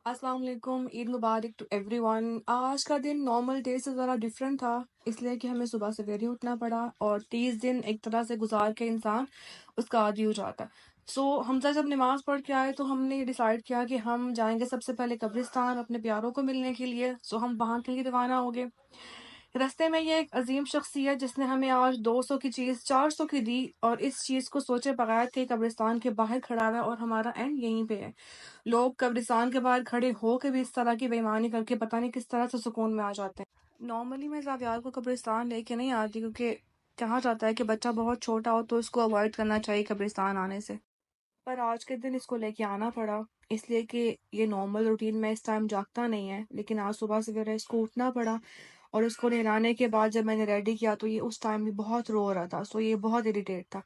السلام علیکم، عید مبارک to every one. آج کا دن نارمل ڈے سے ذرا ڈفرینٹ تھا، اس لیے کہ ہمیں صبح سویرے اٹھنا پڑا اور 30 دن ایک طرح سے گزار کے انسان اس کا عادی ہو جاتا ہے۔ حمزہ جب نماز پڑھ کے آئے تو ہم نے یہ ڈیسائیڈ کیا کہ ہم جائیں گے سب سے پہلے قبرستان اپنے پیاروں کو ملنے کے لیے۔ ہم وہاں کے لیے روانہ ہو گئے۔ رستے میں یہ ایک عظیم شخصیت جس نے ہمیں آج 200 کی چیز 400 کی دی، اور اس چیز کو سوچے بغیر کہ قبرستان کے باہر کھڑا ہے اور ہمارا اینڈ یہیں پہ ہے۔ لوگ قبرستان کے باہر کھڑے ہو کے بھی اس طرح کی بے ایمانی کر کے پتہ نہیں کس طرح سے سکون میں آ جاتے ہیں۔ نارملی میں زاویار کو قبرستان لے کے نہیں آتی، کیونکہ کہا جاتا ہے کہ بچہ بہت چھوٹا ہو تو اس کو اوائڈ کرنا چاہیے قبرستان آنے سے، پر آج کے دن اس کو لے کے آنا پڑا، اس لیے کہ یہ نارمل روٹین میں اس ٹائم جاگتا نہیں ہے، لیکن آج صبح سویرے اس کو اٹھنا پڑا، اور اس کو نہلانے کے بعد جب میں نے ریڈی کیا تو یہ اس ٹائم بھی بہت رو رہا تھا، یہ بہت اریٹیٹ تھا۔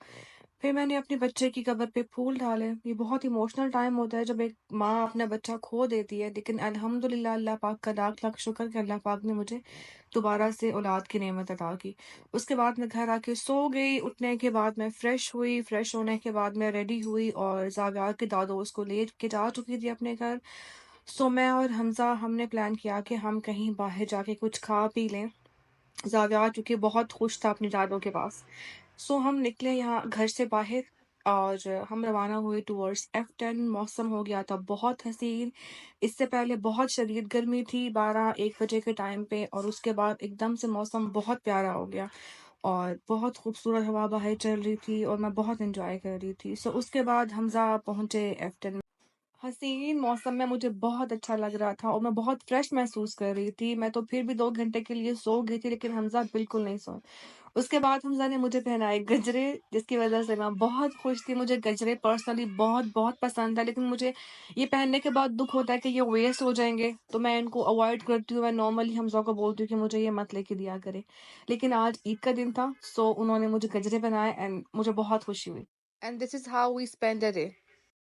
پھر میں نے اپنے بچے کی قبر پہ پھول ڈالے۔ یہ بہت ایموشنل ٹائم ہوتا ہے جب ایک ماں اپنا بچہ کھو دیتی ہے، لیکن الحمدللہ اللہ پاک کا لاکھ لاکھ شکر کہ اللہ پاک نے مجھے دوبارہ سے اولاد کی نعمت عطا کی۔ اس کے بعد میں گھر آ کے سو گئی۔ اٹھنے کے بعد میں فریش ہوئی، فریش ہونے کے بعد میں ریڈی ہوئی اور زاویار کے دادو اس کو لے کے جا چکی تھی اپنے گھر۔ میں اور حمزہ ہم نے پلان کیا کہ ہم کہیں باہر جا کے کچھ کھا پی لیں۔ زاویار چونکہ بہت خوش تھا اپنی دادوں کے پاس، ہم نکلے یہاں گھر سے باہر اور ہم روانہ ہوئے ٹورڈز F10۔ موسم ہو گیا تھا بہت حسین۔ اس سے پہلے بہت شدید گرمی تھی 12-1 بجے کے ٹائم پہ، اور اس کے بعد ایک دم سے موسم بہت پیارا ہو گیا اور بہت خوبصورت ہوا باہر چل رہی تھی اور میں بہت انجوائے کر رہی تھی۔ اس کے بعد حمزہ پہنچے F10 میں۔ حسین موسم میں مجھے بہت اچھا لگ رہا تھا اور میں بہت فریش محسوس کر رہی تھی۔ میں تو پھر بھی 2 گھنٹے کے لیے سو گئی تھی، لیکن حمزہ بالکل نہیں سو۔ اس کے بعد حمزہ نے مجھے پہنائے گجرے، جس کی وجہ سے میں بہت خوش تھی۔ مجھے گجرے پرسنلی بہت بہت پسند ہے، لیکن مجھے یہ پہننے کے بعد دکھ ہوتا ہے کہ یہ ویسٹ ہو جائیں گے، تو میں ان کو اوائڈ کرتی ہوں۔ میں نارملی حمزہ کو بولتی ہوں کہ مجھے یہ مت لے کے دیا کرے، لیکن آج عید کا دن تھا، انہوں نے مجھے گجرے بنائے اینڈ مجھے بہت خوشی ہوئی، and this is how we spend a day.